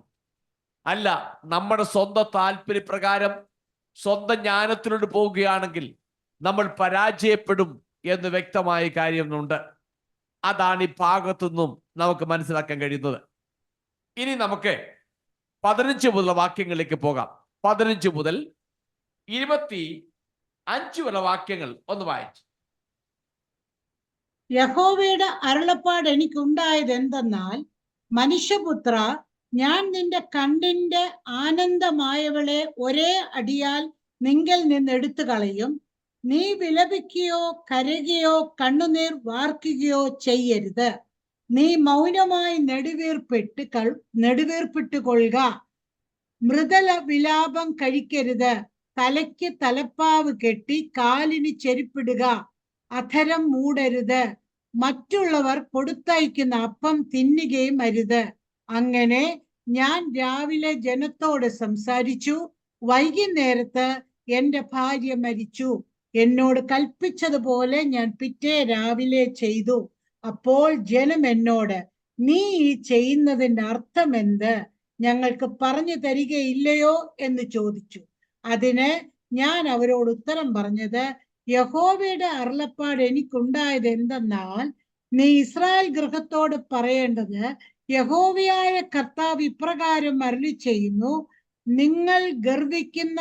A: അല്ല, നമ്മുടെ സ്വന്തം താല്പര്യപ്രകാരം സ്വന്തം ജ്ഞാനത്തിലൂടെ പോവുകയാണെങ്കിൽ നമ്മൾ പരാജയപ്പെടും എന്ന് വ്യക്തമായ കാര്യമുണ്ട്. അതാണ് ഈ ഭാഗത്തുനിന്നും നമുക്ക് മനസ്സിലാക്കാൻ കഴിയുന്നത്. ഇനി നമുക്ക് 15 മുതൽ വാക്യങ്ങളിലേക്ക് പോകാം. 15 മുതൽ 25 വരെ വാക്യങ്ങൾ ഒന്ന് വായിച്ചു.
B: യഹോവയുടെ അരുളപ്പാട് എനിക്കുണ്ടായത് എന്തെന്നാൽ, മനുഷ്യപുത്ര, ഞാൻ നിന്റെ കണ്ണിന്റെ ആനന്ദമായവളെ ഒരേ അടിയാൽ നിങ്കിൽ നിന്ന് എടുത്തു കളയും. നീ വിലപിക്കുകയോ കരയുകയോ കണ്ണുനീർ വാർക്കുകയോ ചെയ്യരുത്. നീ മൗനമായി നെടുവീർപ്പിട്ട് കൊള്ളുക. മൃദല വിലാപം കഴിക്കരുത്. തലയ്ക്ക് തലപ്പാവ് കെട്ടി കാലിന് ചെരുപ്പിടുക. അധരം മൂടരുത്. മറ്റുള്ളവർ കൊടുത്തയക്കുന്ന അപ്പം തിന്നുകയും അരുത്. അങ്ങനെ ഞാൻ രാവിലെ ജനത്തോട് സംസാരിച്ചു. വൈകുന്നേരത്ത് എന്റെ ഭാര്യ മരിച്ചു. എന്നോട് കൽപ്പിച്ചതുപോലെ ഞാൻ പിറ്റേ രാവിലെ ചെയ്തു. അപ്പോൾ ജനം എന്നോട്, നീ ഈ ചെയ്യുന്നതിന്റെ അർത്ഥം എന്ത്? ഞങ്ങൾക്ക് പറഞ്ഞു തരികയില്ലയോ എന്ന് ചോദിച്ചു. അതിന് ഞാൻ അവരോട് ഉത്തരം പറഞ്ഞത്, യഹോവയുടെ അരുളപ്പാട് എനിക്കുണ്ടായത് എന്തെന്നാൽ, നീ ഇസ്രായേൽ ഗൃഹത്തോട് പറയേണ്ടത്, യഹോവയായ കർത്താവ് ഇപ്രകാരം അരുളി ചെയ്യുന്നു, നിങ്ങൾ ഗർവിക്കുന്ന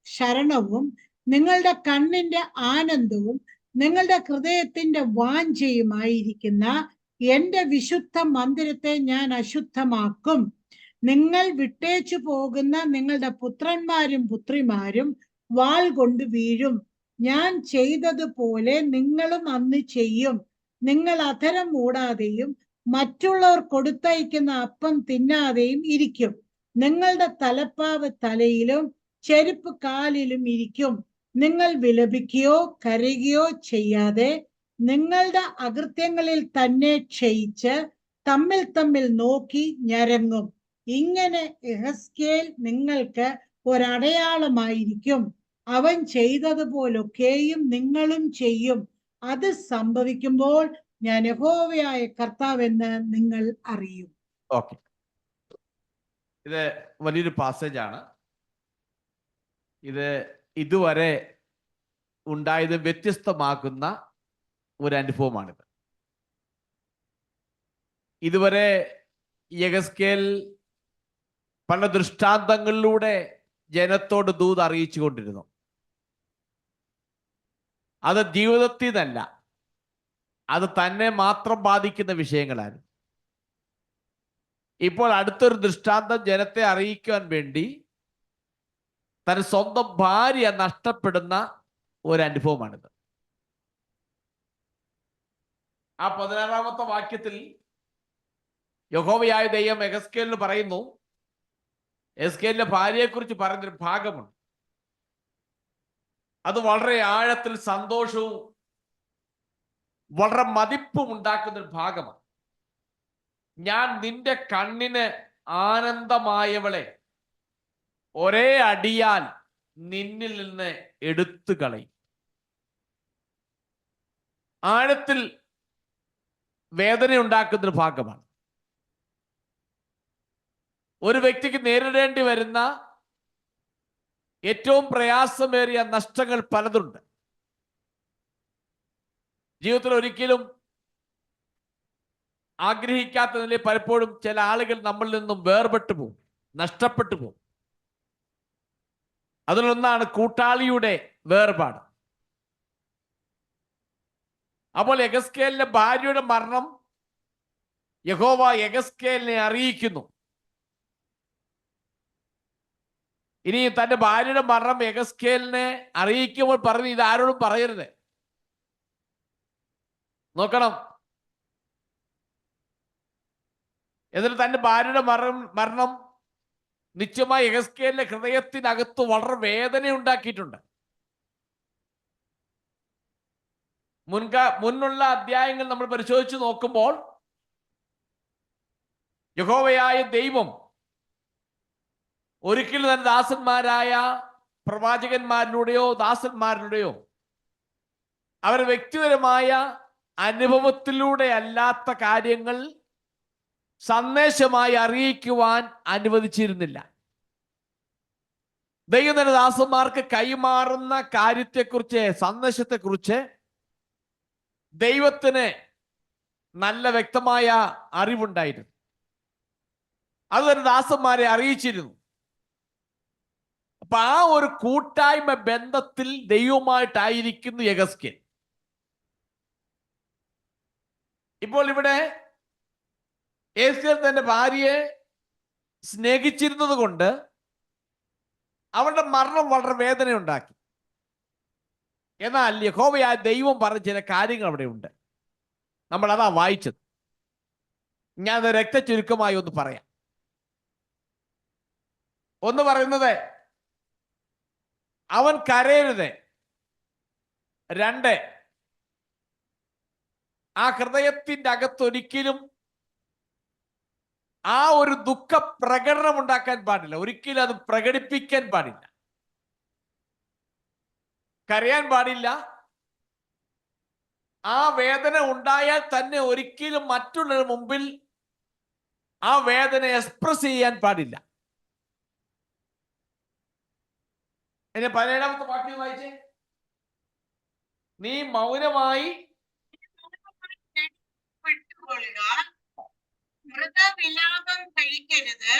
B: ശരണവും നിങ്ങളുടെ കണ്ണിന്റെ ആനന്ദവും നിങ്ങളുടെ ഹൃദയത്തിന്റെ വാഞ്ചയുമായിരിക്കുന്ന എന്റെ വിശുദ്ധ മന്ദിരത്തെ ഞാൻ അശുദ്ധമാക്കും. നിങ്ങൾ വിട്ടേച്ചു പോകുന്ന നിങ്ങളുടെ പുത്രന്മാരും പുത്രിമാരും വാൾ കൊണ്ട് വീഴും. ഞാൻ ചെയ്തതുപോലെ നിങ്ങളും അന്ന് ചെയ്യും. നിങ്ങൾ അധരം മൂടാതെയും മറ്റുള്ളവർ കൊടുത്തയക്കുന്ന അപ്പം തിന്നാതെയും ഇരിക്കും. നിങ്ങളുടെ തലപ്പാവ് തലയിലും ചെരുപ്പ് കാലിലും ഇരിക്കും. നിങ്ങൾ വിലപിക്കുകയോ കരയുകയോ ചെയ്യാതെ നിങ്ങളുടെ അകൃത്യങ്ങളിൽ തന്നെ ക്ഷയിച്ച് തമ്മിൽ തമ്മിൽ നോക്കി ഞരങ്ങും. ഇങ്ങനെ യെഹെസ്കേൽ നിങ്ങൾക്ക് ഒരടയാളമായിരിക്കും. അവൻ ചെയ്തതുപോലൊക്കെയും നിങ്ങളും ചെയ്യും. അത് സംഭവിക്കുമ്പോൾ ഞാൻ യഹോവയായ കർത്താവെന്ന് നിങ്ങൾ അറിയും.
A: ഓക്കെ, ഇത് വലിയൊരു പാസേജാണ്. ഇത് ഇതുവരെ ഉണ്ടായത് വ്യത്യസ്തമാക്കുന്ന ഒരു അനുഭവമാണിത്. ഇതുവരെ യെഹെസ്കേൽ പല ദൃഷ്ടാന്തങ്ങളിലൂടെ ജനത്തോട് ദൂത് അറിയിച്ചു കൊണ്ടിരുന്നു. അത് ജീവിതത്തിൽ നിന്നല്ല, അത് തന്നെ മാത്രം ബാധിക്കുന്ന വിഷയങ്ങളായിരുന്നു. ഇപ്പോൾ അടുത്തൊരു ദൃഷ്ടാന്തം ജനത്തെ അറിയിക്കാൻ വേണ്ടി തന്റെ സ്വന്തം ഭാര്യ നഷ്ടപ്പെടുന്ന ഒരു അനുഭവമാണിത്. ആ 16-ാമത്തെ വാക്യത്തിൽ യഹോവയായ ദൈവം യെഹെസ്കേലിന് പറയുന്നു, യെഹെസ്കേലിന്റെ ഭാര്യയെക്കുറിച്ച് പറയുന്നൊരു ഭാഗമുണ്ട്. അത് വളരെ ആഴത്തിൽ സന്തോഷവും വളരെ മതിപ്പും ഉണ്ടാക്കുന്ന ഒരു ഭാഗമാണ്. ഞാൻ നിന്റെ കണ്ണിന് ആനന്ദമായവളെ ഒരേ അടിയാൽ നിന്നിൽ നിന്ന് എടുത്തു കളയും. ആഴത്തിൽ വേദന ഉണ്ടാക്കുന്നൊരു ഭാഗമാണ്. ഒരു വ്യക്തിക്ക് നേരിടേണ്ടി വരുന്ന ഏറ്റവും പ്രയാസമേറിയ നഷ്ടങ്ങൾ പലതുണ്ട്. ജീവിതത്തിൽ ഒരിക്കലും ആഗ്രഹിക്കാത്ത നിലയിൽ പലപ്പോഴും ചില ആളുകൾ നമ്മളിൽ നിന്നും വേർപെട്ടു പോകും, നഷ്ടപ്പെട്ടു പോകും. അതിലൊന്നാണ് കൂട്ടാളിയുടെ വേർപാട്. അപ്പോൾ യെഹെസ്കേലിന്റെ ഭാര്യയുടെ മരണം യഹോവ യെഹെസ്കേലിനെ അറിയിക്കുന്നു. ഇനി തന്റെ ഭാര്യയുടെ മരണം യെഹെസ്കേലിനെ അറിയിക്കുമ്പോൾ പറഞ്ഞു, ഇത് ആരോടും പറയരുത്. നോക്കണം, എന്നിട്ട് തന്റെ ഭാര്യയുടെ മരണം നിശ്ചയമായി യെഹെസ്കേലിന്റെ ഹൃദയത്തിനകത്ത് വളരെ വേദന ഉണ്ടാക്കിയിട്ടുണ്ട്. മുന്നുള്ള അധ്യായങ്ങൾ നമ്മൾ പരിശോധിച്ച് നോക്കുമ്പോൾ യഹോവയായ ദൈവം ഒരിക്കലും തന്റെ ദാസന്മാരായ പ്രവാചകന്മാരിലൂടെയോ ദാസന്മാരിലൂടെയോ അവർ വ്യക്തിപരമായ അനുഭവത്തിലൂടെ അല്ലാത്ത കാര്യങ്ങൾ സന്ദേശമായി അറിയിക്കുവാൻ അനുവദിച്ചിരുന്നില്ല. ദൈവം തന്റെ ദാസന്മാർക്ക് കൈമാറുന്ന കാര്യത്തെക്കുറിച്ച്, സന്ദേശത്തെക്കുറിച്ച് ദൈവത്തിന് നല്ല വ്യക്തമായ അറിവുണ്ടായിരുന്നു. അത് തന്റെ ദാസന്മാരെ അറിയിച്ചിരുന്നു. അപ്പൊ ആ ഒരു കൂട്ടായ്മ ബന്ധത്തിൽ ദൈവമായിട്ടായിരിക്കുന്നു യെഹെസ്കേൽ. ഇപ്പോൾ ഇവിടെ യെഹെസ്കേൽ തന്റെ ഭാര്യയെ സ്നേഹിച്ചിരുന്നത് കൊണ്ട് അവരുടെ മരണം വളരെ വേദന ഉണ്ടാക്കി. എന്നാൽ യഹോവയായ ദൈവം പറഞ്ഞ ചില കാര്യങ്ങൾ അവിടെ ഉണ്ട്. നമ്മൾ അതാ വായിച്ചത്. ഞാൻ രക്തചുരുക്കമായി ഒന്ന് പറയാം. ഒന്ന് പറയുന്നത്, അവൻ കരയരുത്. 2, ആ ഹൃദയത്തിന്റെ അകത്തൊരിക്കലും ആ ഒരു ദുഃഖ പ്രകടനം ഉണ്ടാക്കാൻ പാടില്ല. ഒരിക്കലും അത് പ്രകടിപ്പിക്കാൻ പാടില്ല, കരയാൻ പാടില്ല. ആ വേദന ഉണ്ടായാൽ തന്നെ ഒരിക്കലും മറ്റുള്ളവരുടെ മുമ്പിൽ ആ വേദന എക്സ്പ്രസ് ചെയ്യാൻ പാടില്ല. എന്നെ 17ാമത്തെ വാക്യം വായിച്ചേ. നീ മൗനമായി
B: മൃതവിലാപം കഴിക്കരുത്,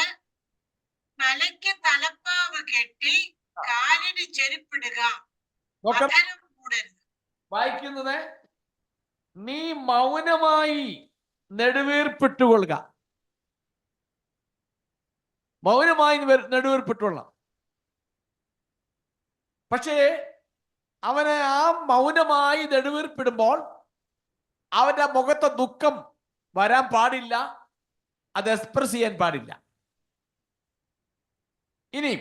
B: തലയ്ക്ക് തലപ്പാവ് കെട്ടി കാലിന് ചെരുപ്പിടുക, അധരം മൂടരുത്.
A: വായിക്കുന്നത്, നീ മൗനമായി നെടുവീർപ്പിട്ടുകൊള്ളുക. മൗനമായി നെടുവീർപ്പിട്ടുകൊള്ളാം. പക്ഷേ അവനെ ആ മൗനമായി നെടുവീർപ്പിടുമ്പോൾ അവന്റെ മുഖത്തെ ദുഃഖം വരാൻ പാടില്ല, അത് എക്സ്പ്രസ് ചെയ്യാൻ പാടില്ല. ഇനി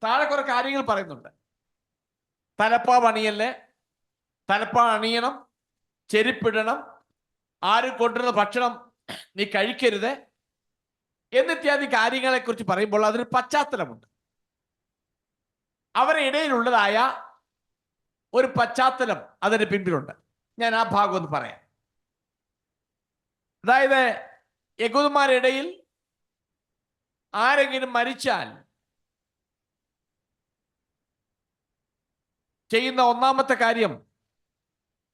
A: താഴെ കുറെ കാര്യങ്ങൾ പറയുന്നുണ്ട്. തലപ്പാവ് അണിയല്ലേ, തലപ്പാവ് അണിയണം, ചെരുപ്പിടണം, ആരും കൊണ്ടുവരുന്ന ഭക്ഷണം നീ കഴിക്കരുത് എന്നിത്യാദി കാര്യങ്ങളെ കുറിച്ച് പറയുമ്പോൾ അതിന് പശ്ചാത്തലമുണ്ട്. അവരുടെ ഇടയിലുള്ളതായ ഒരു പശ്ചാത്തലം അതിന് പിൻപിലുണ്ട്. ഞാൻ ആ ഭാഗം ഒന്ന് പറയാം. അതായത് യഹൂദന്മാരുടെ ഇടയിൽ ആരെങ്കിലും മരിച്ചാൽ ചെയ്യുന്ന ഒന്നാമത്തെ കാര്യം,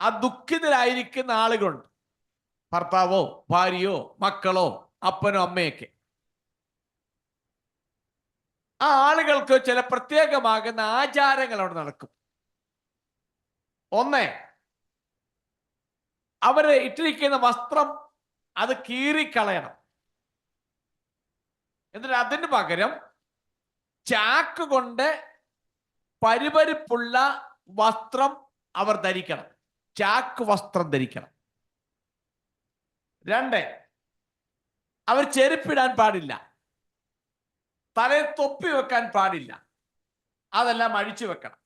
A: ആ ദുഃഖിതരായിരിക്കുന്ന ആളുകളുണ്ട്. ഭർത്താവോ ഭാര്യയോ മക്കളോ അപ്പനോ അമ്മയൊക്കെ. ആ ആളുകൾക്ക് ചില പ്രത്യേകമാകുന്ന ആചാരങ്ങൾ അവിടെ നടക്കും. ഒന്ന്, അവര് ഇട്ടിരിക്കുന്ന വസ്ത്രം അത് കീറിക്കളയണം. എന്നിട്ട് അതിന് പകരം ചാക്ക് കൊണ്ട് പരിപരിപ്പുള്ള വസ്ത്രം അവർ ധരിക്കണം. ചാക്ക് വസ്ത്രം ധരിക്കണം. 2, അവർ ചെരുപ്പിടാൻ പാടില്ല, തലയിൽ തൊപ്പി വെക്കാൻ പാടില്ല, അതെല്ലാം അഴിച്ചു വെക്കണം.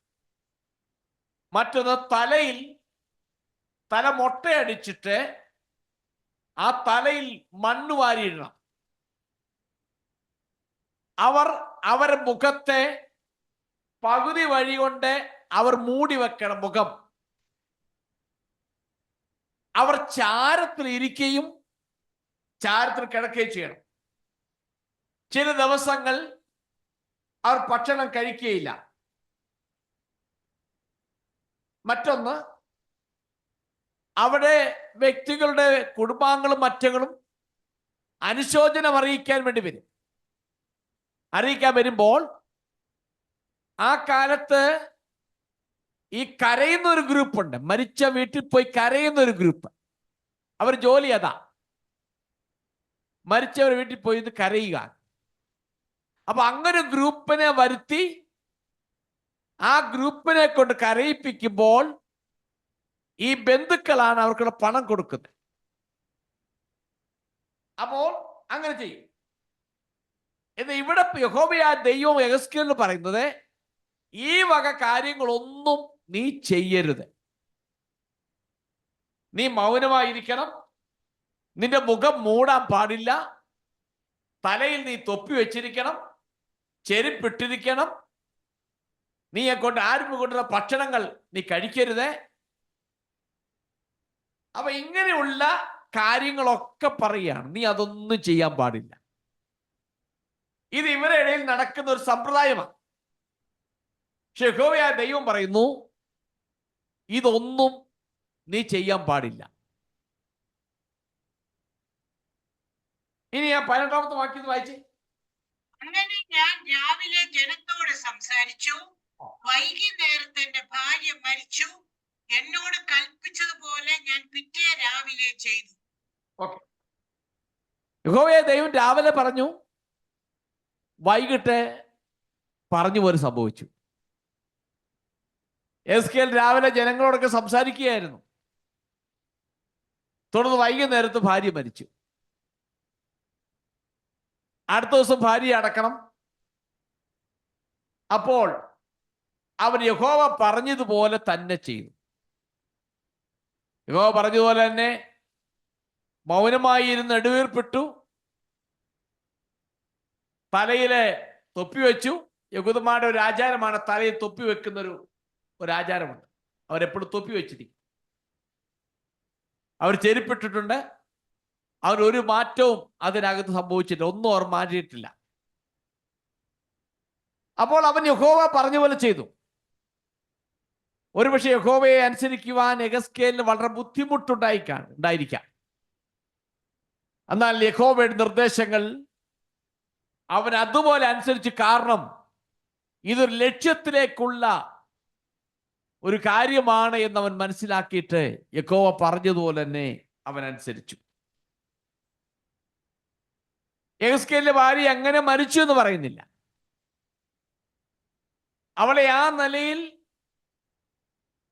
A: മറ്റൊന്ന്, തലയിൽ തല മൊട്ടയടിച്ചിട്ട് ആ തലയിൽ മണ്ണ് വാരിയിടണം. അവർ അവരുടെ മുഖത്തെ പകുതി വഴി കൊണ്ട് അവർ മൂടി വെക്കണം മുഖം. അവർ ചാരത്തിൽ ഇരിക്കുകയും ചാരത്തിൽ കിടക്കുകയും ചെയ്യണം. ചില ദിവസങ്ങൾ അവർ ഭക്ഷണം കഴിക്കുകയില്ല. മറ്റൊന്ന്, അവിടെ വ്യക്തികളുടെ കുടുംബാംഗങ്ങളും മറ്റുകളും അനുശോചനം അറിയിക്കാൻ വേണ്ടി വരും. അറിയിക്കാൻ വരുമ്പോൾ ആ കാലത്ത് ഈ കരയുന്ന ഒരു ഗ്രൂപ്പ് ഉണ്ട്. മരിച്ച വീട്ടിൽ പോയി കരയുന്ന ഒരു ഗ്രൂപ്പ്. അവർ ജോലി അതാ, മരിച്ചവർ വീട്ടിൽ പോയി ഇത് കരയുക. അപ്പൊ അങ്ങനെ ഗ്രൂപ്പിനെ വരുത്തി ആ ഗ്രൂപ്പിനെ കൊണ്ട് കരയിപ്പിക്കുമ്പോൾ ഈ ബന്ധുക്കളാണ് അവർക്കുള്ള പണം കൊടുക്കുന്നത്. അപ്പോൾ അങ്ങനെ ചെയ്യും. എന്ന് ഇവിടെ യഹോവയായ ദൈവം യെഹെസ്കേലിന് പറയുന്നത്, ഈ വക കാര്യങ്ങളൊന്നും നീ ചെയ്യരുത്. നീ മൗനമായിരിക്കണം, നിന്റെ മുഖം മൂടാൻ പാടില്ല, തലയിൽ നീ തൊപ്പി വെച്ചിരിക്കണം, ചെരുപ്പിട്ടിരിക്കണം, നീയെ കൊണ്ട് ആരും കൊണ്ടുള്ള ഭക്ഷണങ്ങൾ നീ കഴിക്കരുത്. അപ്പൊ ഇങ്ങനെയുള്ള കാര്യങ്ങളൊക്കെ പറയുകയാണ്. നീ അതൊന്നും ചെയ്യാൻ പാടില്ല. ഇത് ഇവരുടെ ഇടയിൽ നടക്കുന്ന ഒരു സമ്പ്രദായമാണ്. പക്ഷെ യഹോവയായ ദൈവം പറയുന്നു, ഇതൊന്നും നീ ചെയ്യാൻ പാടില്ല. ഇനി ഞാൻ 18ാമത്തെ വാക്യം വായിച്ചേ.
B: അങ്ങനെ ഞാൻ രാവിലെ ജനത്തോട് സംസാരിച്ചു, വൈകുന്നേരത്ത് എന്റെ ഭാര്യ മരിച്ചു, എന്നോട് കൽപ്പിച്ചതുപോലെ ഞാൻ പിറ്റേ രാവിലെ ചെയ്തു.
A: ഓക്കെ, യഹോവയായ ദൈവം രാവിലെ പറഞ്ഞു, വൈകിട്ട് പറഞ്ഞു പോലെ സംഭവിച്ചു. എസ്കേൽ രാവിലെ ജനങ്ങളോടൊക്കെ സംസാരിക്കുകയായിരുന്നു. തുടർന്ന് വൈകുന്നേരത്ത് ഭാര്യ മരിച്ചു. അടുത്ത ദിവസം ഭാര്യയെ അടക്കണം. അപ്പോൾ അവൻ യഹോവ പറഞ്ഞതുപോലെ തന്നെ ചെയ്തു. യഹോവ പറഞ്ഞതുപോലെ തന്നെ മൗനമായി ഇരുന്ന് നെടുവീർപ്പിട്ടു, തലയിലെ തൊപ്പി വെച്ചു. യഹൂദന്മാരുടെ ഒരു ആചാരമാണ് തലയിൽ തൊപ്പി വെക്കുന്ന ഒരു ആചാരമുണ്ട്. അവരെപ്പോഴും തൊപ്പി വെച്ചിരിക്കും. അവർ ചെരുപ്പിട്ടിട്ടുണ്ട്. അവരൊരു മാറ്റവും അതിനകത്ത് സംഭവിച്ചിട്ടില്ല. ഒന്നും അവർ മാറ്റിയിട്ടില്ല. അപ്പോൾ അവൻ യഹോവ പറഞ്ഞ പോലെ ചെയ്തു. ഒരുപക്ഷെ യഹോവയെ അനുസരിക്കുവാൻ യെഹെസ്കേലിന് വളരെ ബുദ്ധിമുട്ടുണ്ടായിരിക്കാം. എന്നാൽ യഹോവയുടെ നിർദ്ദേശങ്ങൾ അവൻ അതുപോലെ അനുസരിച്ച്, കാരണം ഇതൊരു ലക്ഷ്യത്തിലേക്കുള്ള ഒരു കാര്യമാണ് എന്ന് അവൻ മനസ്സിലാക്കിയിട്ട് യഹോവ പറഞ്ഞതുപോലെ തന്നെ അവൻ അനുസരിച്ചു. യെഹെസ്കേലിന്റെ ഭാര്യ അങ്ങനെ മരിച്ചു എന്ന് പറയുന്നില്ല. അവളെ ആ നിലയിൽ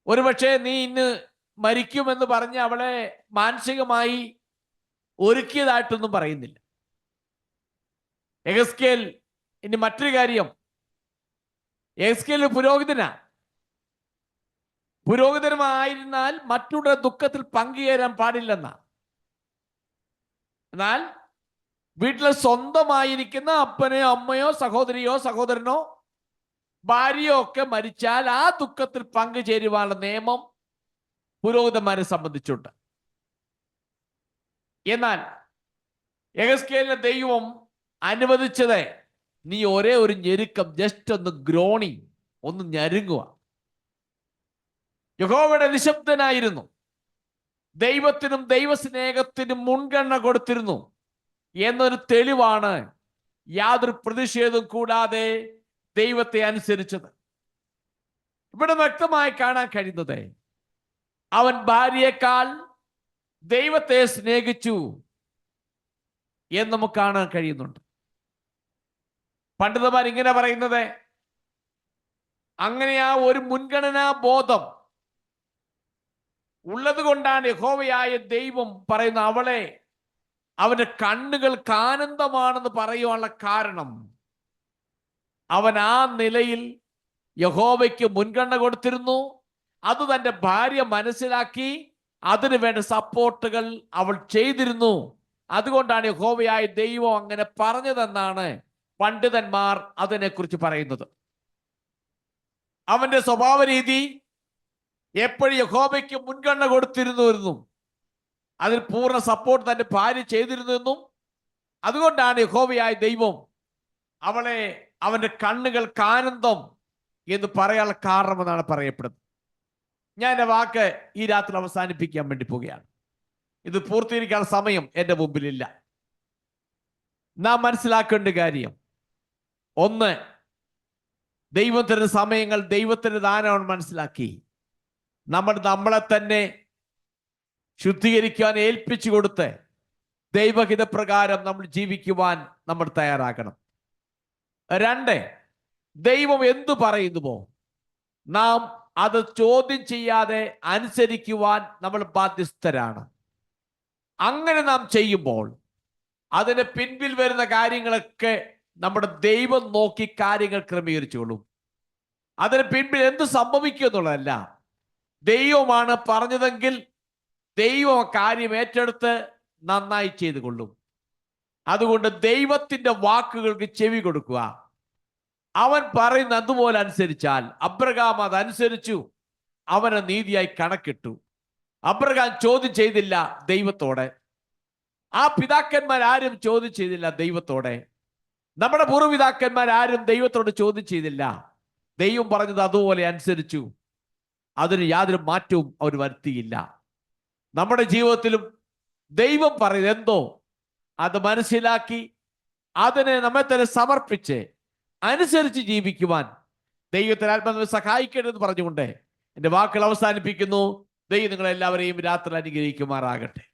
A: ഒരുപക്ഷെ നീ ഇന്ന് മരിക്കുമെന്ന് പറഞ്ഞ് അവളെ മാനസികമായി ഒരുക്കിയതായിട്ടൊന്നും പറയുന്നില്ല. യെഹെസ്കേൽ, ഇനി മറ്റൊരു കാര്യം, യെഹെസ്കേൽ പുരോഹിതനുമായിരുന്നാൽ മറ്റുള്ള ദുഃഖത്തിൽ പങ്കുചേരാൻ പാടില്ലെന്ന. എന്നാൽ വീട്ടിലെ സ്വന്തമായിരിക്കുന്ന അപ്പനെയോ അമ്മയോ സഹോദരിയോ സഹോദരനോ ഭാര്യയോ ഒക്കെ മരിച്ചാൽ ആ ദുഃഖത്തിൽ പങ്കുചേരുവാനുള്ള നിയമം പുരോഹിതന്മാരെ സംബന്ധിച്ചുണ്ട്. എന്നാൽ യെഹെസ്കേലിനെ ദൈവം അനുവദിച്ചത് നീ ഒരേ ഒരു ഞെരുക്കം, ജസ്റ്റ് ഒന്ന് ഗ്രോണിങ്, ഒന്ന് ഞെരുങ്ങുക. യഹോവയുടെ നിശബ്ദനായിരുന്നു. ദൈവത്തിനും ദൈവസ്നേഹത്തിനും മുൻഗണന കൊടുത്തിരുന്നു എന്നൊരു തെളിവാണ് യാതൊരു പ്രതിഷേധവും കൂടാതെ ദൈവത്തെ അനുസരിച്ചത്. ഇവിടെ വ്യക്തമായി കാണാൻ കഴിയുന്നത് അവൻ ഭാര്യയേക്കാൾ ദൈവത്തെ സ്നേഹിച്ചു എന്ന് നമുക്ക് കാണാൻ കഴിയുന്നുണ്ട്. പണ്ഡിതന്മാർ ഇങ്ങനെ പറയുന്നത്, അങ്ങനെ ആ ഒരു മുൻഗണനാ ബോധം ഉള്ളത് കൊണ്ടാണ് യഹോവയായ ദൈവം പറയുന്ന അവളെ അവന്റെ കണ്ണുകൾക്ക് ആനന്ദമാണെന്ന് പറയുവാനുള്ള കാരണം. അവൻ ആ നിലയിൽ യഹോവയ്ക്ക് മുൻഗണന കൊടുത്തിരുന്നു. അത് തൻ്റെ ഭാര്യ മനസ്സിലാക്കി അതിനു വേണ്ട സപ്പോർട്ടുകൾ അവൾ ചെയ്തിരുന്നു. അതുകൊണ്ടാണ് യഹോവയായ ദൈവം അങ്ങനെ പറഞ്ഞതെന്നാണ് പണ്ഡിതന്മാർ അതിനെക്കുറിച്ച് പറയുന്നത്. അവന്റെ സ്വഭാവ രീതി എപ്പോഴും യഹോവയ്ക്ക് മുൻഗണന കൊടുത്തിരുന്നു, അതിൽ പൂർണ്ണ സപ്പോർട്ട് തന്റെ ഭാര്യ ചെയ്തിരുന്നു. അതുകൊണ്ടാണ് യഹോവയായ ദൈവം അവളെ അവന്റെ കണ്ണുകൾക്ക് ആനന്ദം എന്ന് പറയാനുള്ള കാരണമെന്നാണ് പറയപ്പെടുന്നത്. ഞാൻ എൻ്റെ വാക്ക് ഈ രാത്രി അവസാനിപ്പിക്കാൻ വേണ്ടി പോവുകയാണ്. ഇത് പൂർത്തീകരിക്കാനുള്ള സമയം എൻ്റെ മുമ്പിലില്ല. നാം മനസ്സിലാക്കേണ്ട കാര്യം, ഒന്ന്, ദൈവത്തിന്റെ സമയങ്ങൾ ദൈവത്തിന്റെ ദാനമാണ് മനസ്സിലാക്കി നമ്മളെ തന്നെ ശുദ്ധീകരിക്കാൻ ഏൽപ്പിച്ചു കൊടുത്ത് ദൈവഹിതപ്രകാരം നമ്മൾ ജീവിക്കുവാൻ നമ്മൾ തയ്യാറാകണം. രണ്ട്, ദൈവം എന്തു പറയുന്നുവോ നാം അത് ചോദ്യം ചെയ്യാതെ അനുസരിക്കുവാൻ നമ്മൾ ബാധ്യസ്ഥരാണ്. അങ്ങനെ നാം ചെയ്യുമ്പോൾ അതിന് പിൻപിൽ വരുന്ന കാര്യങ്ങളൊക്കെ നമ്മുടെ ദൈവം നോക്കി കാര്യങ്ങൾ ക്രമീകരിച്ചോളും. അതിന് പിൻപിൽ എന്ത് സംഭവിക്കും എന്നുള്ളതല്ല, ദൈവമാണ് പറഞ്ഞതെങ്കിൽ ദൈവം കാര്യം ഏറ്റെടുത്ത് നന്നായി ചെയ്തു കൊള്ളും. അതുകൊണ്ട് ദൈവത്തിന്റെ വാക്കുകൾക്ക് ചെവി കൊടുക്കുക. അവൻ പറയുന്ന അതുപോലെ അനുസരിച്ചാൽ, അബ്രഹാം അതനുസരിച്ചു, അവനെ നീതിയായി കണക്കിട്ടു. അബ്രഹാം ചോദ്യം ചെയ്തില്ല ദൈവത്തോടെ. ആ പിതാക്കന്മാരാരും ചോദ്യം ചെയ്തില്ല ദൈവത്തോടെ. നമ്മുടെ പൂർവ്വപിതാക്കന്മാരാരും ദൈവത്തോട് ചോദ്യം ചെയ്തില്ല. ദൈവം പറഞ്ഞത് അതുപോലെ അനുസരിച്ചു. അതിന് യാതൊരു മാറ്റവും അവർ വരുത്തിയില്ല. നമ്മുടെ ജീവിതത്തിലും ദൈവം പറയുന്നത് എന്തോ അത് മനസ്സിലാക്കി അതിനെ നമ്മെ തന്നെ സമർപ്പിച്ച് അനുസരിച്ച് ജീവിക്കുവാൻ ദൈവത്തിന് ആത്മാവിനെ സഹായിക്കണമെന്ന് പറഞ്ഞുകൊണ്ട് എൻ്റെ വാക്കുകൾ അവസാനിപ്പിക്കുന്നു. ദൈവം നിങ്ങളെല്ലാവരെയും രാത്രി അനുഗ്രഹിക്കുമാറാകട്ടെ.